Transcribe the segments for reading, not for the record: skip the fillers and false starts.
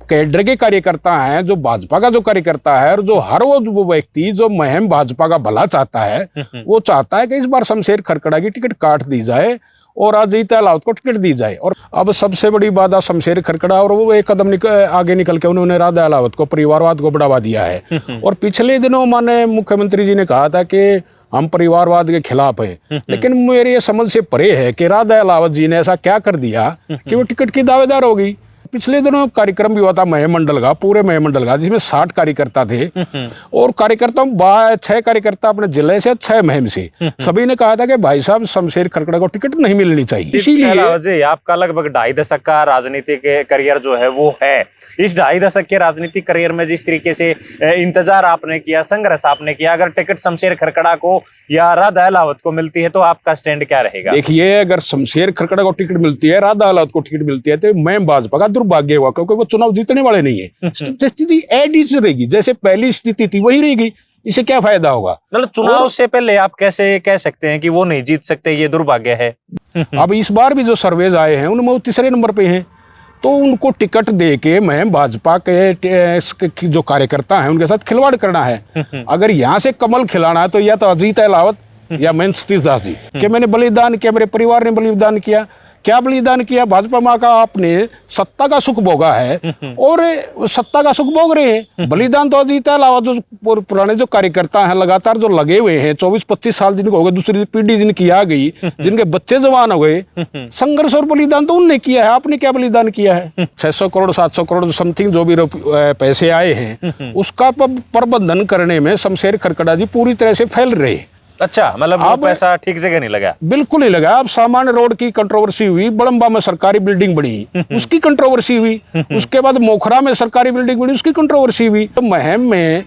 Cadre के कार्यकर्ता हैं, जो भाजपा का जो कार्यकर्ता है, और जो हर वो व्यक्ति जो मुहिम भाजपा का भला चाहता है, वो चाहता है कि इस बार शमशेर खरकड़ा की टिकट काट दी जाए और अजीत अहलावत को टिकट दी जाए। और अब सबसे बड़ी बात है शमशेर खरकड़ा, और वो एक कदम आगे निकल के उन्होंने राधा अहलावत को, परिवारवाद को बढ़ावा दिया है। और पिछले दिनों माने मुख्यमंत्री जी ने कहा था कि हम परिवारवाद के खिलाफ हैं, लेकिन मेरे ये समझ से परे है कि राधा अहलावत जी ने ऐसा क्या कर दिया कि वो टिकट की दावेदार हो गई। पिछले दिनों कार्यक्रम भी हुआ था महमंडल का, पूरे महमंडल का, जिसमें 60 कार्यकर्ता थे, और कार्यकर्ताओं 6 कार्यकर्ता अपने जिले से, 6 महम से, सभी ने कहा था कि भाई साहब शमशेर खरकड़ा को टिकट नहीं मिलनी चाहिए। इसीलिए आपका लगभग 2.5 दशक का राजनीतिक करियर जो है वो है। इस 2.5 दशक के राजनीतिक करियर में जिस तरीके से इंतजार आपने किया, संघर्ष आपने किया, अगर टिकट शमशेर खरकड़ा को या राधा अहलावत को मिलती है तो आपका स्टैंड क्या रहेगा? देखिए, अगर शमशेर खरकड़ा को टिकट मिलती है, राधा अहलावत को टिकट मिलती है, तो मैं भाजपा का दुर्भाग्य हुआ, क्योंकि वो चुनाव जीतने वाले नहीं है। स्थिति ऐसी रहेगी जैसे पहली स्थिति थी, वही रहेगी। इससे क्या फायदा होगा? मतलब चुनाव से पहले आप कैसे कह सकते हैं कि वो नहीं जीत सकते, ये दुर्भाग्य है? अब इस बार भी जो सर्वेज आए हैं उनमें वो तीसरे नंबर पे हैं, तो उनको टिकट दे के मैं भाजपा के जो कार्यकर्ता हैं उनके साथ खिलवाड़ करना है। अगर यहाँ से कमल खिलाना है तो या तो अजीत अहलावत या मैं सतीश दास जी कि मैंने बलिदान किया, मेरे परिवार ने बलिदान किया। क्या बलिदान किया? भाजपा माँ का आपने सत्ता का सुख भोगा है, और सत्ता का सुख भोग रहे हैं। बलिदान तो अजीत अहलावत जो पुराने जो कार्यकर्ता हैं लगातार जो लगे हुए हैं, 24-25 साल जिनको हो गए, दूसरी पीढ़ी जिनकी आ गई, जिनके बच्चे जवान हो गए, संघर्ष और बलिदान तो उनने किया है। आपने क्या बलिदान किया है? 600 करोड़ 700 करोड़ समथिंग जो भी पैसे आए हैं, उसका प्रबंधन करने में शमशेर खरकड़ा जी पूरी तरह से फैल रहे। अच्छा, मतलब वो पैसा ठीक जगह नहीं लगा? बिल्कुल नहीं लगा। अब सामान्य रोड की कंट्रोवर्सी हुई, बड़म्बा में सरकारी बिल्डिंग बनी, उसकी कंट्रोवर्सी हुई। उसके बाद मोखरा में सरकारी बिल्डिंग बनी, उसकी कंट्रोवर्सी हुई। तो महम में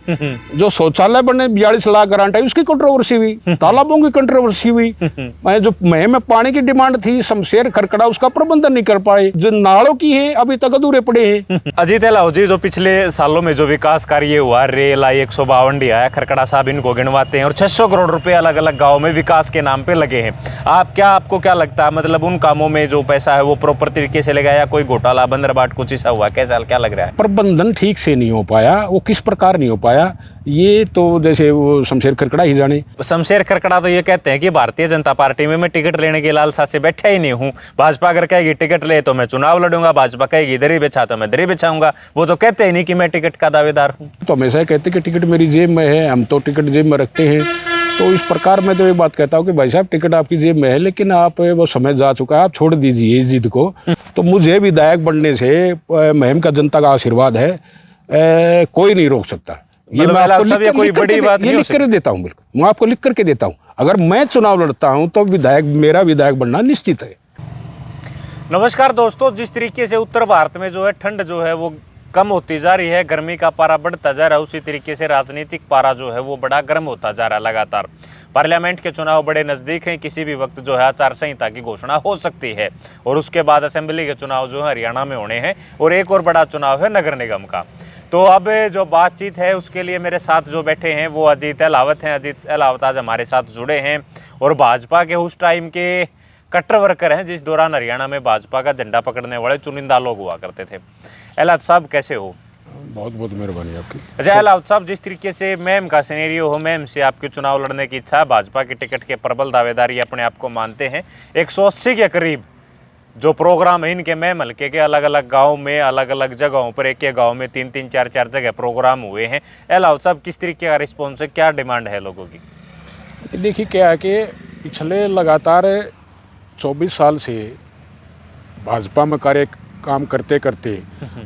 जो शौचालय बने 42 लाख ग्रांट आई, उसकी कंट्रोवर्सी हुई। तालाबों की कंट्रोवर्सी हुई। जो महम में पानी की डिमांड थी, शमशेर खरकड़ा उसका प्रबंधन नहीं कर पाए। जो नालों की है अभी तक अधूरे पड़े हैं। अजीत अहलावत जी, जो पिछले सालों में जो विकास कार्य हुआ, रेल आई, 152 आया, खरकड़ा साहब इनको गिनवाते हैं, और 600 करोड़ रुपए अलग अलग गांव में विकास के नाम पे लगे हैं। आपको क्या लगता है, मतलब उन कामों में जो पैसा है वो प्रॉपर तरीके से लगा या कोई घोटाला बंदरबाट कुछ ऐसा हुआ? कैसा क्या लग रहा है? प्रबंधन ठीक से नहीं हो पाया। वो किस प्रकार नहीं हो पाया, ये तो जैसे वो शमशेर खरकड़ा ही जाने। शमशेर खरकड़ा तो ये कहते हैं कि भारतीय जनता पार्टी में मैं टिकट लेने की लालसा से बैठा ही नहीं हूँ। भाजपा अगर कहेगी टिकट ले तो मैं चुनाव लड़ूंगा, भाजपा कहेगी दरी बिछा तो मैं दरी बिछाऊंगा। वो तो कहते ही नहीं कि मैं टिकट का दावेदार हूँ। तो हमेशा कहते कि टिकट मेरी जेब में है, हम तो टिकट जेब में रखते हैं। तो इस प्रकार मैं तो एक बात कहता हूँ कि भाई साहब, टिकट आपकी जेब में है, लेकिन आप वो समय जा चुका है, आप छोड़ दीजिए इस जिद को। तो मुझे विधायक बनने से महम का जनता का आशीर्वाद है, कोई नहीं रोक सकता। ये मैं आपको लिख कर देता हूँ। बिल्कुल मैं आपको लिख करके देता हूँ। अगर मैं चुनाव लड़ता हूँ तो मेरा विधायक बनना निश्चित है। नमस्कार दोस्तों, जिस तरीके से उत्तर भारत में जो है ठंड जो है वो कम होती जा रही है, गर्मी का पारा बढ़ता जा रहा है, उसी तरीके से राजनीतिक पारा जो है वो बड़ा गर्म होता जा रहा है लगातार। पार्लियामेंट के चुनाव बड़े नज़दीक हैं, किसी भी वक्त जो है आचार संहिता की घोषणा हो सकती है, और उसके बाद असेंबली के चुनाव जो है हरियाणा में होने हैं, और एक और बड़ा चुनाव है नगर निगम का। तो अब जो बातचीत है उसके लिए मेरे साथ जो बैठे हैं वो अजीत अहलावत हैं। अजीत अहलावत आज हमारे साथ जुड़े हैं, और भाजपा के उस टाइम के कट्टर वर्कर हैं जिस दौरान हरियाणा में भाजपा का झंडा पकड़ने वाले चुनिंदा लोग हुआ करते थे। अहलावत साहब कैसे हो? बहुत बहुत मेहरबानी आपकी। अच्छा अहलावत साहब, जिस तरीके से मैम का सिनेरियो हो, मैम से आपके चुनाव लड़ने की इच्छा, भाजपा की टिकट के प्रबल दावेदार ये अपने आप को मानते हैं। 180 के करीब जो प्रोग्राम है इनके मैम हल्के के अलग अलग गाँव में, अलग अलग जगहों पर, एक गाँव में 3-3 4-4 जगह प्रोग्राम हुए हैं। अहलावत साहब, किस तरीके का रिस्पॉन्स है, क्या डिमांड है लोगों की? देखिए, क्या है कि पिछले लगातार 24 साल से भाजपा में काम करते करते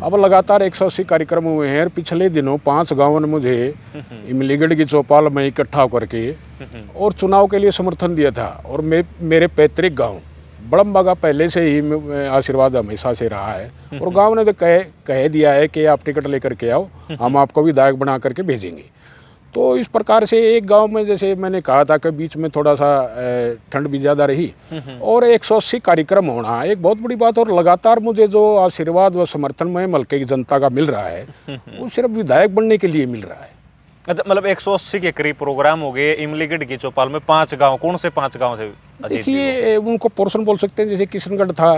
अब लगातार 180 कार्यक्रम हुए हैं। और पिछले दिनों 5 गाँवों ने मुझे इमलीगढ़ की चौपाल में इकट्ठा करके और चुनाव के लिए समर्थन दिया था। और मेरे पैतृक गांव बड़म्बा का पहले से ही आशीर्वाद हमेशा से रहा है, और गांव ने तो कह दिया है कि आप टिकट लेकर के आओ, हम आपको विधायक बना करके भेजेंगे। तो इस प्रकार से एक गांव में, जैसे मैंने कहा था कि बीच में थोड़ा सा ठंड भी ज़्यादा रही, और 180 कार्यक्रम होना एक बहुत बड़ी बात। और लगातार मुझे जो आशीर्वाद व समर्थन में हल्के की जनता का मिल रहा है वो सिर्फ विधायक बनने के लिए मिल रहा है। मतलब 180 के करीब प्रोग्राम हो गए। इमलीगढ़ की चौपाल में 5 गाँव, कौन से 5 गाँव थे? देखिए, उनको पोर्शन बोल सकते हैं, जैसे किशनगढ़ था,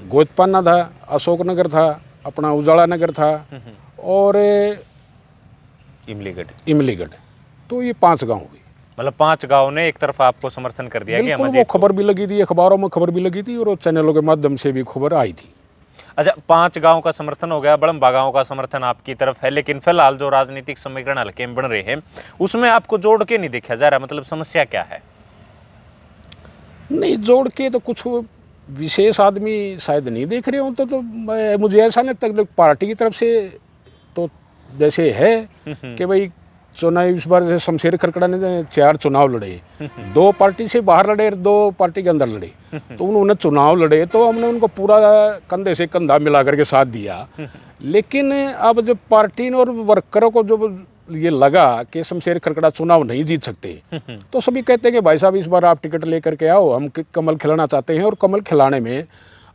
गोदपाना था, अशोकनगर था, अपना उजाला नगर था और इमलीगढ़। तो ये 5 गांव हुए। मतलब 5 गांव ने एक तरफ आपको समर्थन कर दिया गया। बिल्कुल, वो खबर भी लगी थी, अखबारों में खबर भी लगी थी और चैनलों के माध्यम से भी खबर आई थी। अच्छा, 5 गांव का समर्थन हो गया, बड़म्बा गांव का समर्थन आपकी तरफ है, लेकिन फिलहाल जो राजनीतिक समीकरण हल्के में बन रहे हैं उसमें आपको जोड़ के नहीं देखा जा रहा। मतलब समस्या क्या है? नहीं, जोड़ के तो कुछ विशेष आदमी शायद नहीं देख रहे हो तो मुझे ऐसा नहीं लगता कि पार्टी की तरफ से तो जैसे है कि भाई चुनाव इस बार जैसे शमशेर खरकड़ा ने 4 चुनाव लड़े, 2 पार्टी से बाहर लड़े, 2 पार्टी के अंदर लड़े, तो उन्होंने चुनाव लड़े तो हमने उनको पूरा कंधे से कंधा मिला करके साथ दिया। लेकिन अब जब पार्टी और वर्करों को जब ये लगा कि शमशेर खरकड़ा चुनाव नहीं जीत सकते, तो सभी कहते हैं कि भाई साहब इस बार आप टिकट लेकर के आओ, हम कमल खिलाना चाहते हैं। और कमल खिलाने में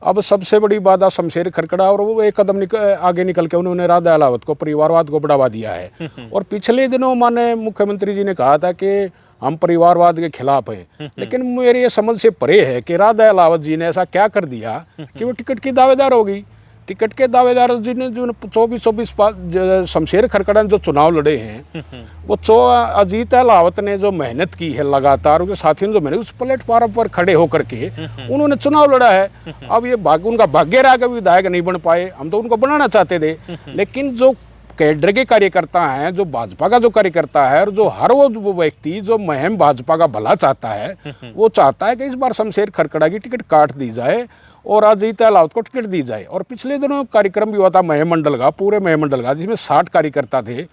अब सबसे बड़ी बात शमशेर खरकड़ा, और वो एक कदम आगे निकल के उन्होंने राधा अलावत को, परिवारवाद को बढ़ावा दिया है। और पिछले दिनों माने मुख्यमंत्री जी ने कहा था कि हम परिवारवाद के खिलाफ हैं, लेकिन मेरी ये समझ से परे है कि राधा अलावत जी ने ऐसा क्या कर दिया कि वो टिकट की दावेदार हो गई। टिकट के दावेदार जी ने जो 24 शमशेर खरकड़ा ने जो चुनाव लड़े हैं, वो अजीत अलावत ने जो मेहनत की है लगातार, उनके साथियों ने जो मेहनत, उस प्लेटफॉर्म पर खड़े होकर के उन्होंने चुनाव लड़ा है। अब ये उनका भाग्य रहा कि विधायक नहीं बन पाए, हम तो उनको बनाना चाहते थे। लेकिन जो कैडर के कार्यकर्ता हैं, जो भाजपा का जो कार्यकर्ता है, और जो हर वो व्यक्ति जो मुहिम भाजपा का भला चाहता है, वो चाहता है कि इस बार शमशेर खरकड़ा की टिकट काट दी जाए और अजीत अलावत को टिकट दी जाए। और पिछले दिनों कार्यक्रम भी हुआ था महमंडल का, पूरे महमंडल का, जिसमें 60 कार्यकर्ता थे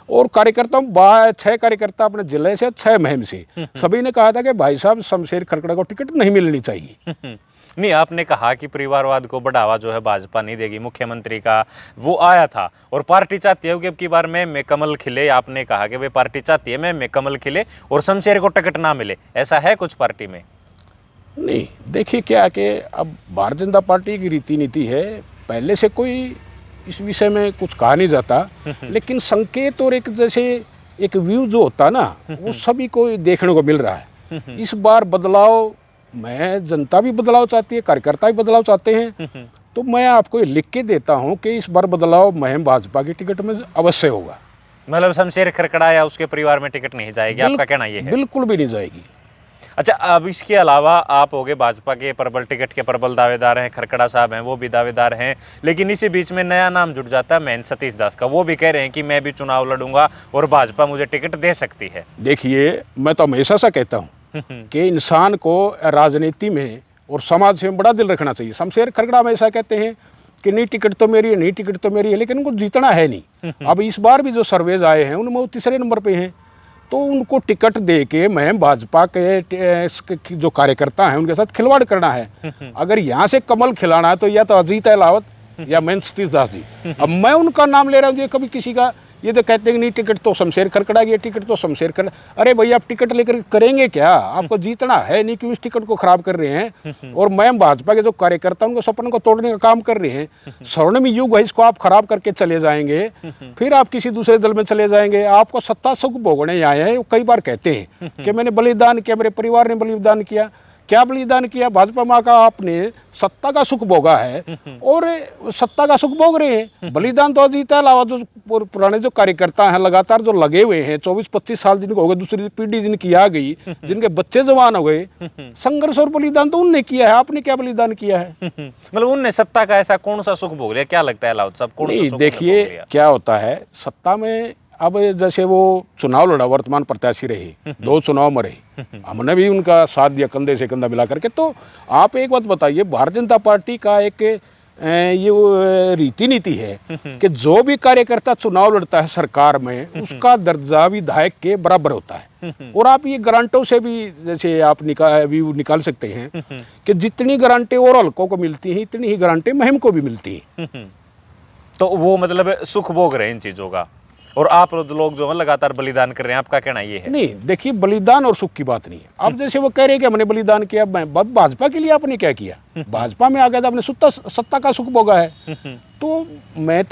और कार्यकर्ता 6 कार्यकर्ता अपने जिले से, 6 महम से, सभी ने कहा था कि भाई साहब शमशेर खरकड़ा को टिकट नहीं मिलनी चाहिए। नहीं, आपने कहा कि परिवारवाद को बढ़ावा जो है भाजपा नहीं देगी, मुख्यमंत्री का वो आया था और पार्टी चाहती है कि अब की बार में कमल खिले। आपने कहा कि वे पार्टी चाहती है में कमल खिले और शमशेर को टिकट ना मिले, ऐसा है कुछ पार्टी में? नहीं, देखिए क्या है कि अब भारतीय जनता पार्टी की रीति नीति है, पहले से कोई इस विषय में कुछ कहा नहीं जाता, लेकिन संकेत और एक जैसे एक व्यू जो होता ना, वो सभी को देखने को मिल रहा है। इस बार बदलाव में जनता भी बदलाव चाहती है, कार्यकर्ता भी बदलाव चाहते हैं। तो मैं आपको ये लिख के देता हूँ कि इस बार बदलाव मुहिम भाजपा की टिकट में अवश्य होगा। मतलब शमशेर खरकड़ा या उसके परिवार में टिकट नहीं जाएगी, आपका कहना ये है? बिल्कुल भी नहीं जाएगी। अच्छा, अब इसके अलावा आप हो गए भाजपा के प्रबल टिकट के प्रबल दावेदार हैं, खरकड़ा साहब हैं, वो भी दावेदार हैं, लेकिन इसी बीच में नया नाम जुड़ जाता है महंत सतीश दास का। वो भी कह रहे हैं कि मैं भी चुनाव लड़ूंगा और भाजपा मुझे टिकट दे सकती है। देखिए, मैं तो हमेशा सा कहता हूँ कि इंसान को राजनीति में और समाज से बड़ा दिल रखना चाहिए। शमशेर खरकड़ा हमेशा कहते हैं कि नहीं टिकट तो मेरी है, नहीं टिकट तो मेरी है, लेकिन उनको जीतना है नहीं। अब इस बार भी जो सर्वेज आए हैं उनमें वो 3रे नंबर पे हैं, तो उनको टिकट दे के मैं भाजपा के जो कार्यकर्ता हैं उनके साथ खिलवाड़ करना है। अगर यहाँ से कमल खिलाना है तो या तो अजीत अलावत या महंत सतीश दास जी। अब मैं उनका नाम ले रहा हूँ, कभी किसी का, ये तो कहते हैं कि नहीं टिकट तो शमशेर खरकड़ा की, टिकट तो शमशेर खरकड़ा। अरे भैया, आप टिकट लेकर करेंगे क्या? आपको जीतना है नहीं, क्यों इस टिकट को खराब कर रहे हैं? और मैं भाजपा के जो कार्यकर्ता उनको सपने को तोड़ने का काम कर रहे हैं। स्वर्णिम युग है, इसको आप खराब करके चले जाएंगे, फिर आप किसी दूसरे दल में चले जाएंगे। आपको सत्ता सुख भोगने आए हैं। कई बार कहते हैं कि मैंने बलिदान किया, मेरे परिवार ने बलिदान किया। क्या बलिदान किया? भाजपा माँ का आपने सत्ता का सुख भोगा है और सत्ता का सुख भोग रहे हैं। बलिदान तो अजीत अलावा जो पुराने जो कार्यकर्ता हैं लगातार जो लगे हुए हैं, 24-25 साल जिनको हो गए, दूसरी पीढ़ी जिनकी आ गई, जिनके बच्चे जवान हो गए, संघर्ष और बलिदान तो उनने किया है। आपने क्या बलिदान किया है? मतलब उनने सत्ता का ऐसा कौन सा सुख भोग लिया? क्या लगता है अलाउद साहब, कौन सा सुख? देखिए क्या होता है सत्ता में, अब जैसे वो चुनाव लड़ा, वर्तमान प्रत्याशी रहे, 2 चुनाव में रहे, हमने भी उनका साथ दिया कंधे से कंधा मिला करके। तो आप एक बात बताइए, भारतीय जनता पार्टी का एक ये रीति नीति है कि जो भी कार्यकर्ता चुनाव लड़ता है सरकार में, उसका दर्जा विधायक के बराबर होता है। और आप ये ग्रांटों से भी जैसे आप निकाल सकते हैं कि जितनी ग्रांटें और हल्कों को मिलती हैं, इतनी ही ग्रांटें मुहिम को भी मिलती हैं। तो वो मतलब सुख भोग रहे हैं इन चीज़ों का, और आप लोग जो है लगातार बलिदान कर रहे हैं, आपका कहना ये है? नहीं, देखिए बलिदान और सुख की बात नहीं है। अब जैसे वो कह रहे हैं कि हमने बलिदान किया, भाजपा के लिए आपने क्या किया? भाजपा में आ गया था, आपने सत्ता का सुख भोगा है। तो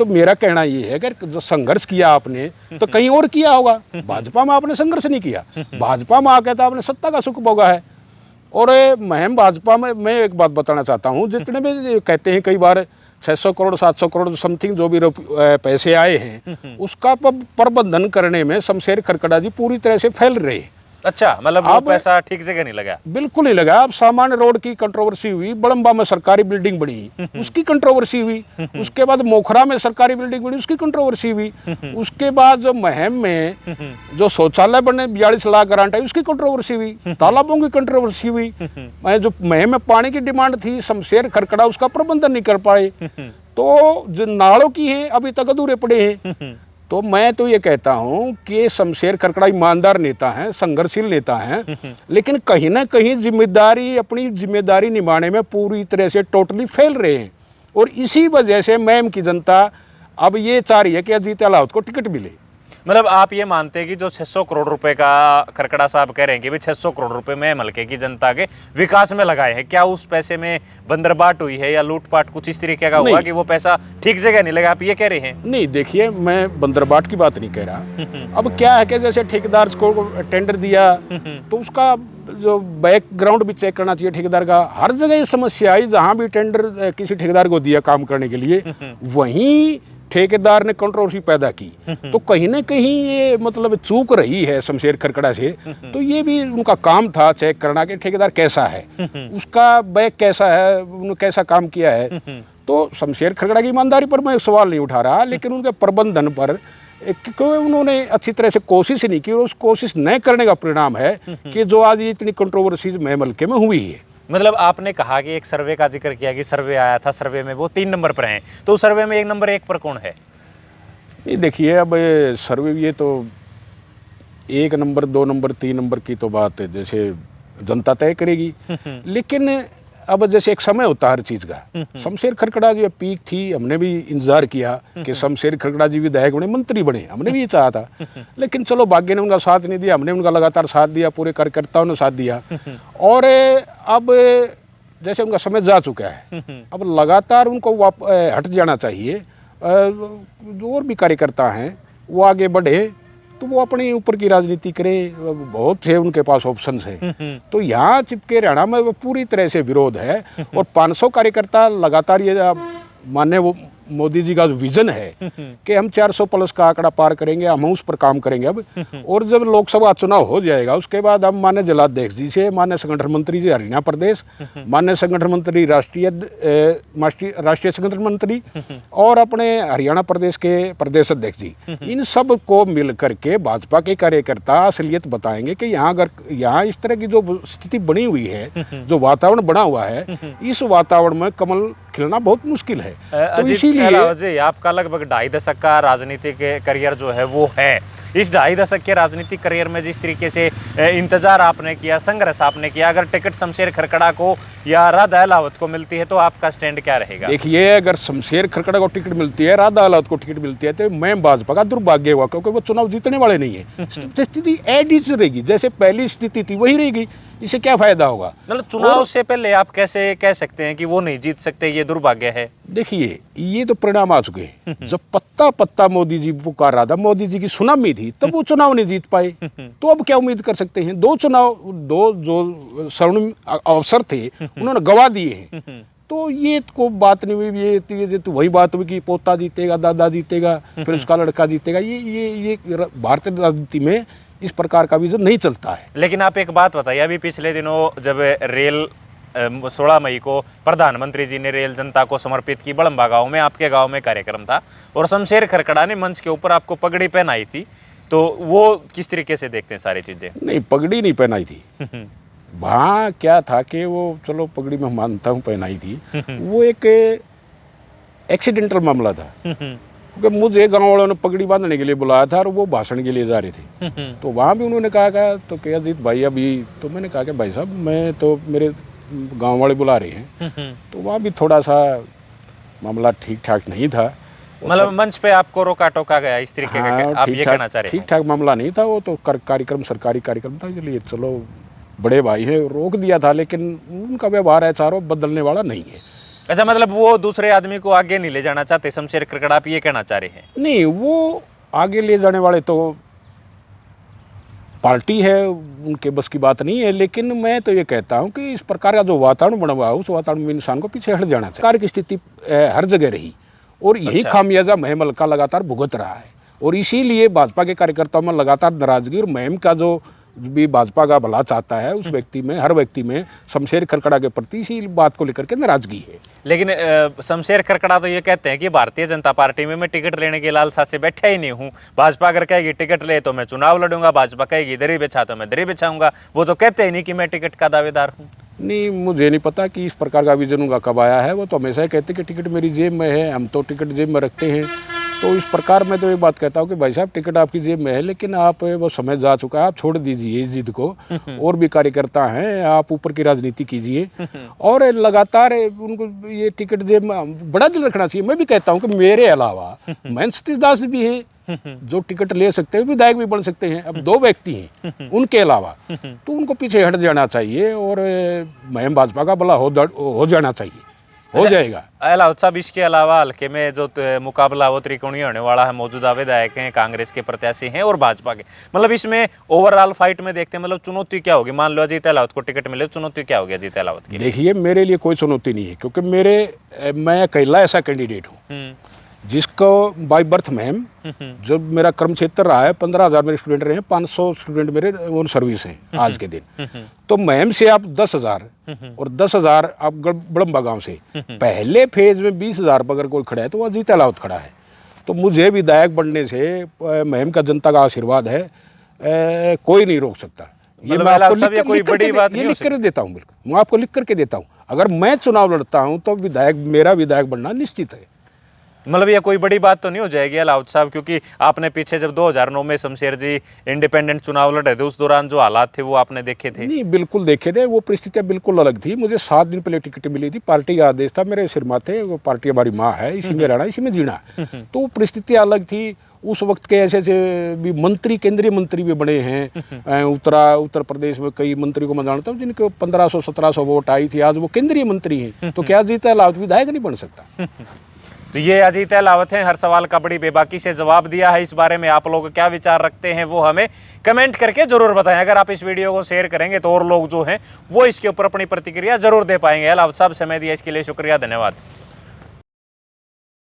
मेरा कहना ये है कि जो संघर्ष किया आपने तो कहीं और किया होगा, भाजपा में आपने संघर्ष नहीं किया। भाजपा में आ गया था, आपने सत्ता का सुख भोगा है। और मुहिम भाजपा में, मैं एक बात बताना चाहता हूँ, जितने भी कहते हैं कई बार 600 करोड़ 700 करोड़ समथिंग जो भी पैसे आए हैं, उसका प्रबंधन करने में शमशेर खरकड़ा जी पूरी तरह से फैल रहे। अच्छा, मतलब वो पैसा ठीक जगह नहीं लगा? बिल्कुल नहीं लगा। अब सामान्य रोड की कंट्रोवर्सी हुई, बड़म्बा में सरकारी बिल्डिंग बनी, उसकी कंट्रोवर्सी हुई। उसके बाद मोखरा में सरकारी बिल्डिंग बनी, उसकी कंट्रोवर्सी हुई। उसके बाद जो महम में जो शौचालय बने 42 लाख ग्रांट आई, उसकी कंट्रोवर्सी हुई। तालाबों की कंट्रोवर्सी हुई। जो महम में पानी की डिमांड थी, शमशेर खरकड़ा उसका प्रबंधन नहीं कर पाए। तो जो नालों की है अभी तक अधूरे पड़े हैं। तो मैं तो ये कहता हूं कि शमशेर खरकड़ा ईमानदार नेता हैं, संघर्षशील नेता हैं, लेकिन कहीं ना कहीं अपनी जिम्मेदारी निभाने में पूरी तरह से टोटली फेल रहे हैं। और इसी वजह से मैम की जनता अब ये चाह रही है कि अजीत अलावत को टिकट मिले। मतलब आप ये मानते हैं कि जो 600 करोड़ रुपए का खरकड़ा साहब कह रहे हैं कि भाई 600 करोड़ रुपए में हल्के की जनता के विकास में लगाए हैं, क्या उस पैसे में बंदरबाट हुई है या लूटपाट कुछ इस तरीके का हुआ कि वो पैसा ठीक जगह नहीं लगा, आप ये कह रहे हैं? नहीं, देखिए, मैं बंदरबाट की बात नहीं कह रहा। अब क्या है कि जैसे ठेकेदार को टेंडर दिया तो उसका जो बैकग्राउंड भी चेक करना चाहिए ठेकेदार का। हर जगह ये समस्या आई, जहां भी टेंडर किसी ठेकेदार को दिया काम करने के लिए, वहीं ठेकेदार ने कंट्रोवर्सी पैदा की। तो कहीं ना कहीं ये मतलब चूक रही है शमशेर खरकड़ा से। तो ये भी उनका काम था चेक करना कि ठेकेदार कैसा है, उसका बैक कैसा है, उन्होंने कैसा काम किया है। तो शमशेर खरकड़ा की ईमानदारी पर मैं सवाल नहीं उठा रहा, लेकिन उनके प्रबंधन पर क्योंकि उन्होंने अच्छी तरह से कोशिश नहीं की, और उस कोशिश न करने का परिणाम है कि जो आज ये इतनी कंट्रोवर्सीज महम हल्के में हुई है। मतलब आपने कहा कि एक सर्वे का जिक्र किया कि सर्वे आया था, सर्वे में वो 3 नंबर पर हैं, तो उस सर्वे में 1 नंबर 1 पर कौन है? ये देखिए, अब ये सर्वे ये तो 1 नंबर 2 नंबर 3 नंबर की तो बात है, जैसे जनता तय करेगी। लेकिन अब जैसे एक समय होता है हर चीज़ का। शमशेर खरकड़ा जी पीक थी, हमने भी इंतजार किया कि शमशेर खरकड़ा जी विधायक बने, मंत्री बने, हमने भी ये चाहा था। लेकिन चलो भाग्य ने उनका साथ नहीं दिया, हमने उनका लगातार साथ दिया, पूरे कार्यकर्ताओं ने साथ दिया। और अब जैसे उनका समय जा चुका है, अब लगातार उनको हट जाना चाहिए। जो और भी कार्यकर्ता हैं वो आगे बढ़े, तो वो अपने ऊपर की राजनीति करें। बहुत से उनके पास ऑप्शंस हैं। तो यहाँ चिपके रहना में पूरी तरह से विरोध है। और 500 कार्यकर्ता लगातार ये माने वो मोदी जी का जो विजन है कि हम 400 प्लस का आंकड़ा पार करेंगे, हम उस पर काम करेंगे अब। और जब लोकसभा चुनाव हो जाएगा उसके बाद हम माननीय जलाध्यक्ष जी से, माननीय संगठन मंत्री जी हरियाणा प्रदेश, माननीय संगठन मंत्री राष्ट्रीय संगठन मंत्री, और अपने हरियाणा प्रदेश के प्रदेश अध्यक्ष जी, इन सब को मिल करके भाजपा के कार्यकर्ता असलियत बताएंगे कि यहाँ इस तरह की जो स्थिति बनी हुई है, जो वातावरण बना हुआ है, इस वातावरण में कमल खिलना बहुत मुश्किल है। तो इसीलिए आपका लगभग 2.5 दशक का राजनीतिक करियर जो है वो है। इस 2.5 दशक के राजनीतिक करियर में जिस तरीके से इंतजार आपने किया, संघर्ष आपने किया, अगर टिकट शमशेर खरकड़ा को या राधा अलावत को मिलती है तो आपका स्टैंड क्या रहेगा? देखिए, अगर शमशेर खरकड़ा को टिकट मिलती है, राधा अलावत को टिकट मिलती है, तो मैं भाजपा का दुर्भाग्य हुआ, क्योंकि वो चुनाव जीतने वाले नहीं है। स्थिति एडिस रहेगी, जैसे पहली स्थिति थी वही रहेगी। इससे क्या फायदा होगा? मतलब चुनाव से पहले आप कैसे कह सकते हैं कि वो नहीं जीत सकते, ये दुर्भाग्य है? देखिए, ये तो परिणाम आ चुके हैं। जब पत्ता पत्ता मोदी जी पुकार रहा था, मोदी जी की सुनामी थी, तब वो चुनाव नहीं जीत पाए। तो अब क्या उम्मीद कर सकते हैं? दो जो स्वर्णिम अवसर थे उन्होंने गवा दिए हैं। तो ये को बात नहीं हुई। ये तो वही बात हुई कि पोता जीतेगा, दादा जीतेगा, फिर उसका लड़का जीतेगा। ये भारतीय राजनीति में इस प्रकार का विजन नहीं चलता है। लेकिन आप एक बात बताइए, अभी पिछले दिनों जब रेल 16 मई को प्रधानमंत्री जी ने रेल जनता को समर्पित की, बड़म्बा गांव में, आपके गांव में कार्यक्रम था, और शमशेर खरकड़ा ने मंच के ऊपर आपको पगड़ी पहनाई थी, तो वो किस तरीके से देखते हैं सारी चीजें? नहीं, पगड़ी नहीं पहनाई थी। वहाँ क्या था कि वो, चलो पगड़ी मैं मानता हूँ पहनाई थी, वो एक एक्सीडेंटल मामला था। क्योंकि मुझे गांव वालों ने पगड़ी बांधने के लिए बुलाया था और वो भाषण के लिए जा रहे थे। तो वहाँ भी उन्होंने कहा तो क्या अजीत भाई अभी, तो मैंने कहा कि भाई साहब मैं तो, मेरे गांव वाले बुला रहे हैं। तो वहाँ भी थोड़ा सा मामला ठीक ठाक नहीं था। मतलब मंच पे आपको रोका टोका गया इस तरीके का? आप ये कहना चाह रहे हैं? ठीक ठाक मामला नहीं था वो तो, कार्यक्रम सरकारी कार्यक्रम था, इसलिए चलो बड़े भाई है, रोक दिया था। लेकिन उनका व्यवहार है चारों बदलने वाला नहीं है। अच्छा, मतलब वो दूसरे आदमी को आगे नहीं ले जाना चाहते शमशेर खरकड़ा, आप ये कहना चाह रहे हैं? नहीं, वो आगे ले जाने वाले तो पार्टी है उनके बस की बात नहीं है, लेकिन मैं तो ये कहता हूँ कि इस प्रकार का जो वातावरण बना हुआ है उस वातावरण में इंसान को पीछे हट जाना चाहिए। सरकार की स्थिति हर जगह रही और यही अच्छा। खामियाजा महम हल्का लगातार भुगत रहा है और इसीलिए भाजपा के कार्यकर्ताओं में लगातार नाराजगी और महम का जो भी भाजपा का भला चाहता है उस व्यक्ति में, हर व्यक्ति में शमशेर खरकड़ा के प्रति इसी बात को लेकर के नाराजगी है। लेकिन शमशेर खरकड़ा तो ये कहते हैं कि भारतीय जनता पार्टी में मैं टिकट लेने की लालसा से बैठा ही नहीं हूँ। भाजपा अगर कहेगी टिकट ले तो मैं चुनाव लड़ूंगा, भाजपा कहेगी दरी बिछा तो मैं दरी बिछाऊंगा। वो तो कहते ही नहीं कि मैं टिकट का दावेदार हूँ। नहीं, मुझे नहीं पता कि इस प्रकार का विजन उनका कब आया है। वो तो हमेशा ही कहते कि टिकट मेरी जेब में है, हम तो टिकट जेब में रखते हैं। तो इस प्रकार मैं तो एक बात कहता हूँ कि भाई साहब टिकट आपकी जेब में है, लेकिन आप वो समय जा चुका है, आप छोड़ दीजिए इस जिद को। और भी कार्यकर्ता हैं, आप ऊपर की राजनीति कीजिए और लगातार उनको ये टिकट जेब में बड़ा दिल रखना चाहिए। मैं भी कहता हूँ कि मेरे अलावा महेंद्र सतीश दास भी हैं जो टिकट ले सकते हैं, विधायक भी बन सकते हैं। अब 2 व्यक्ति हैं उनके अलावा, तो उनको पीछे हट जाना चाहिए और महम भाजपा का भला हो जाना चाहिए, हो जाएगा। अहलावत साहब, इसके अलावा हल्के में जो मुकाबला वो त्रिकोणीय होने वाला है, मौजूदा विधायक हैं, कांग्रेस के प्रत्याशी हैं और भाजपा के, मतलब इसमें ओवरऑल फाइट में देखते हैं, मतलब चुनौती क्या होगी? मान लो अजीत अहलावत को टिकट मिले, चुनौती क्या होगी अजीत अहलावत की? देखिए, मेरे लिए कोई चुनौती नहीं है, क्योंकि मैं अकेला ऐसा कैंडिडेट हूँ जिसको बाय बर्थ मैम, जब मेरा कर्म क्षेत्र रहा है, 15,000 मेरे स्टूडेंट रहे हैं, 500 स्टूडेंट मेरे ऑन सर्विस हैं आज के दिन। तो मैम से आप 10,000 और 10,000 आप बड़म्बा गांव से, पहले फेज में 20,000 पर अगर कोई खड़ा है तो वो अजीत अहलावत खड़ा है। तो मुझे विधायक बनने से मैम का जनता का आशीर्वाद है, कोई नहीं रोक सकता। ये मैं आपको लिख कर देता हूँ, बिल्कुल मैं आपको लिख करके देता हूँ। अगर मैं चुनाव लड़ता हूँ तो मेरा विधायक बनना निश्चित है। मतलब ये कोई बड़ी बात तो नहीं हो जाएगी अहलावत साहब, क्योंकि आपने पीछे जब 2009 में शमशेर जी इंडिपेंडेंट चुनाव लड़ रहे थे, उस दौरान जो हालात थे वो आपने देखे थे? नहीं, बिल्कुल देखे थे। वो परिस्थितियाँ बिल्कुल अलग थी। मुझे 7 दिन पहले टिकट मिली थी, पार्टी का आदेश था, मेरे सिर माथे, वो पार्टी हमारी माँ है, इसी में रहना, इसी में जीना। तो परिस्थितियाँ अलग थी। उस वक्त के ऐसे भी मंत्री, केंद्रीय मंत्री भी बने हैं। उत्तर प्रदेश में कई मंत्री को मैं जानता हूँ जिनके 1500-1700 वोट आई थी, आज वो केंद्रीय मंत्री हैं। तो क्या अजीत अहलावत विधायक नहीं बन सकता? तो ये अजीत अहलावत हैं, हर सवाल का बड़ी बेबाकी से जवाब दिया है। इस बारे में आप लोग क्या विचार रखते हैं वो हमें कमेंट करके जरूर बताएं। अगर आप इस वीडियो को शेयर करेंगे तो और लोग जो हैं वो इसके ऊपर अपनी प्रतिक्रिया जरूर दे पाएंगे। अहलावत साहब, समय दिया इसके लिए शुक्रिया, धन्यवाद।